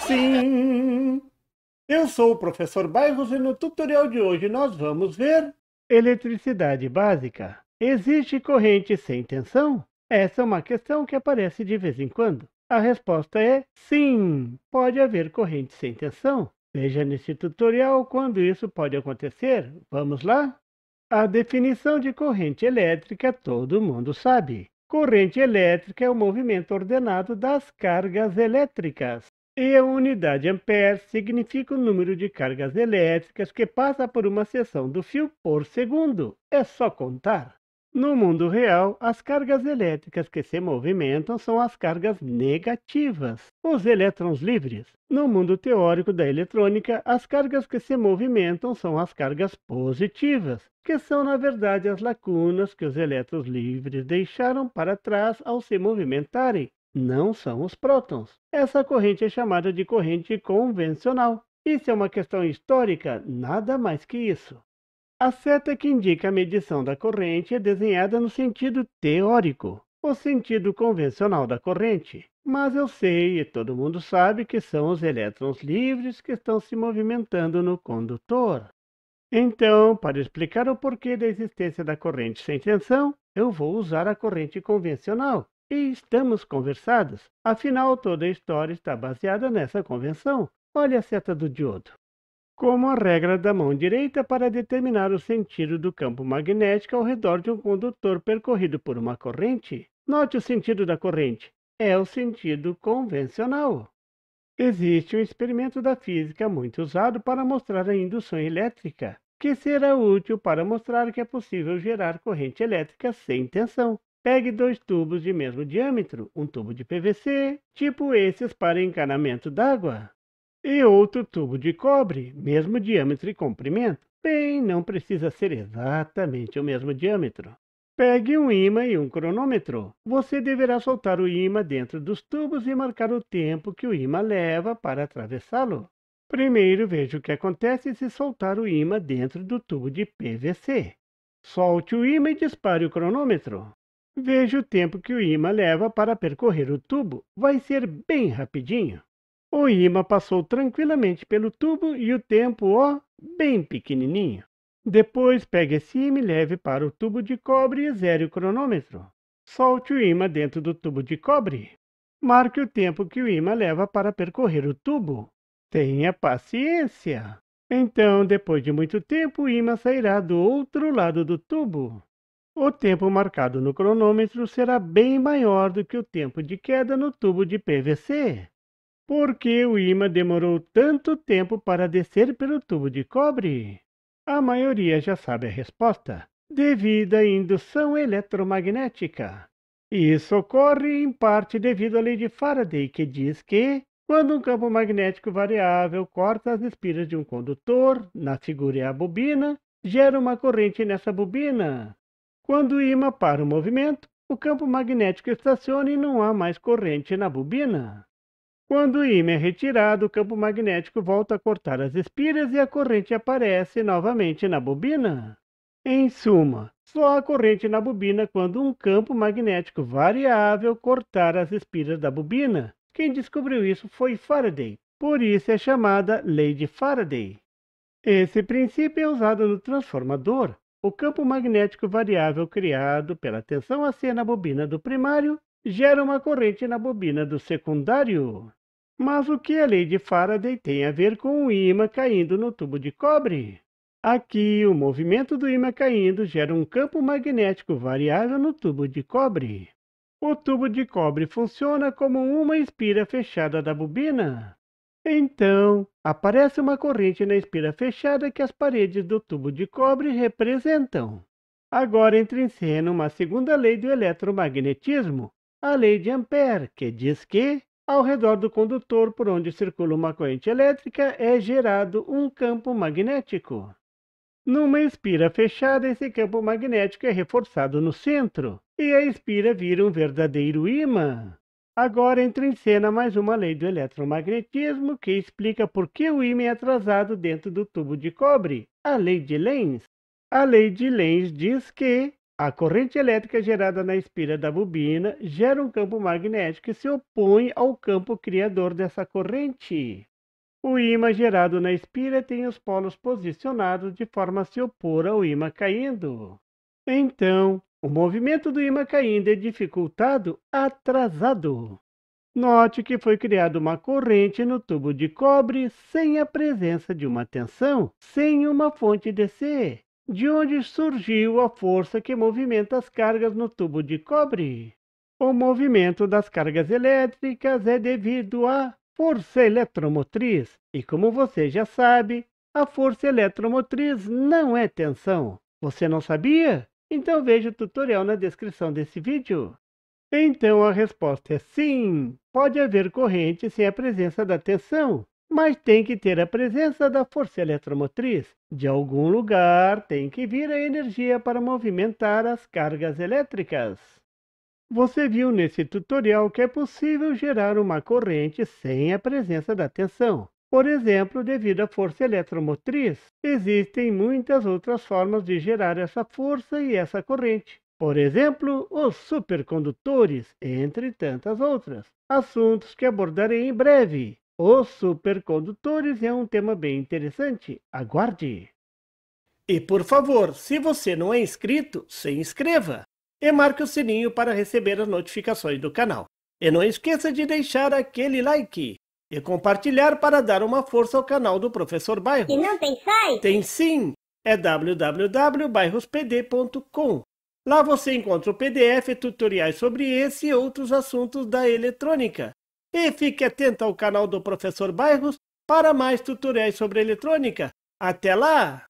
Sim! Eu sou o professor Bairros e no tutorial de hoje nós vamos ver eletricidade básica. Existe corrente sem tensão? Essa é uma questão que aparece de vez em quando. A resposta é sim, pode haver corrente sem tensão. Veja nesse tutorial quando isso pode acontecer. Vamos lá? A definição de corrente elétrica todo mundo sabe. Corrente elétrica é o movimento ordenado das cargas elétricas. E a unidade ampere significa o número de cargas elétricas que passa por uma seção do fio por segundo. É só contar. No mundo real, as cargas elétricas que se movimentam são as cargas negativas, os elétrons livres. No mundo teórico da eletrônica, as cargas que se movimentam são as cargas positivas, que são, na verdade, as lacunas que os elétrons livres deixaram para trás ao se movimentarem. Não são os prótons. Essa corrente é chamada de corrente convencional. Isso é uma questão histórica, nada mais que isso. A seta que indica a medição da corrente é desenhada no sentido teórico, o sentido convencional da corrente. Mas eu sei, e todo mundo sabe, que são os elétrons livres que estão se movimentando no condutor. Então, para explicar o porquê da existência da corrente sem tensão, eu vou usar a corrente convencional. E estamos conversados. Afinal, toda a história está baseada nessa convenção. Olha a seta do diodo. Como a regra da mão direita para determinar o sentido do campo magnético ao redor de um condutor percorrido por uma corrente. Note o sentido da corrente. É o sentido convencional. Existe um experimento da física muito usado para mostrar a indução elétrica, que será útil para mostrar que é possível gerar corrente elétrica sem tensão. Pegue dois tubos de mesmo diâmetro, um tubo de PVC, tipo esses para encanamento d'água, e outro tubo de cobre, mesmo diâmetro e comprimento. Bem, não precisa ser exatamente o mesmo diâmetro. Pegue um ímã e um cronômetro. Você deverá soltar o ímã dentro dos tubos e marcar o tempo que o ímã leva para atravessá-lo. Primeiro, veja o que acontece se soltar o ímã dentro do tubo de PVC. Solte o ímã e dispare o cronômetro. Veja o tempo que o ímã leva para percorrer o tubo. Vai ser bem rapidinho. O ímã passou tranquilamente pelo tubo e o tempo, bem pequenininho. Depois, pegue esse ímã e leve para o tubo de cobre e zere o cronômetro. Solte o ímã dentro do tubo de cobre. Marque o tempo que o ímã leva para percorrer o tubo. Tenha paciência. Então, depois de muito tempo, o ímã sairá do outro lado do tubo. O tempo marcado no cronômetro será bem maior do que o tempo de queda no tubo de PVC. Por que o ímã demorou tanto tempo para descer pelo tubo de cobre? A maioria já sabe a resposta. Devido à indução eletromagnética. Isso ocorre em parte devido à lei de Faraday, que diz que, quando um campo magnético variável corta as espiras de um condutor, na figura é a bobina, gera uma corrente nessa bobina. Quando o ímã para o movimento, o campo magnético estaciona e não há mais corrente na bobina. Quando o ímã é retirado, o campo magnético volta a cortar as espiras e a corrente aparece novamente na bobina. Em suma, só há corrente na bobina quando um campo magnético variável cortar as espiras da bobina. Quem descobriu isso foi Faraday, por isso é chamada Lei de Faraday. Esse princípio é usado no transformador. O campo magnético variável criado pela tensão AC na bobina do primário gera uma corrente na bobina do secundário. Mas o que a lei de Faraday tem a ver com o ímã caindo no tubo de cobre? Aqui, o movimento do ímã caindo gera um campo magnético variável no tubo de cobre. O tubo de cobre funciona como uma espira fechada da bobina. Então, aparece uma corrente na espira fechada que as paredes do tubo de cobre representam. Agora entra em cena uma segunda lei do eletromagnetismo, a lei de Ampère, que diz que, ao redor do condutor por onde circula uma corrente elétrica, é gerado um campo magnético. Numa espira fechada, esse campo magnético é reforçado no centro, e a espira vira um verdadeiro ímã. Agora entra em cena mais uma lei do eletromagnetismo que explica por que o ímã é atrasado dentro do tubo de cobre, a lei de Lenz. A lei de Lenz diz que, A corrente elétrica gerada na espira da bobina gera um campo magnético que se opõe ao campo criador dessa corrente. O ímã gerado na espira tem os polos posicionados de forma a se opor ao ímã caindo. Então, o movimento do ímã caindo é dificultado atrasado. Note que foi criada uma corrente no tubo de cobre sem a presença de uma tensão, sem uma fonte DC, de onde surgiu a força que movimenta as cargas no tubo de cobre. O movimento das cargas elétricas é devido à força eletromotriz, e como você já sabe, a força eletromotriz não é tensão. Você não sabia? Então veja o tutorial na descrição desse vídeo. Então a resposta é sim, pode haver corrente sem a presença da tensão, mas tem que ter a presença da força eletromotriz. De algum lugar tem que vir a energia para movimentar as cargas elétricas. Você viu nesse tutorial que é possível gerar uma corrente sem a presença da tensão. Por exemplo, devido à força eletromotriz, existem muitas outras formas de gerar essa força e essa corrente. Por exemplo, os supercondutores, entre tantas outras. Assuntos que abordarei em breve. Os supercondutores é um tema bem interessante. Aguarde! E por favor, se você não é inscrito, se inscreva! E marque o sininho para receber as notificações do canal. E não esqueça de deixar aquele like e compartilhar para dar uma força ao canal do Professor Bairros. E não tem site? Tem sim! É www.bairrospd.com. Lá você encontra o PDF e tutoriais sobre esse e outros assuntos da eletrônica. E fique atento ao canal do Professor Bairros para mais tutoriais sobre eletrônica. Até lá!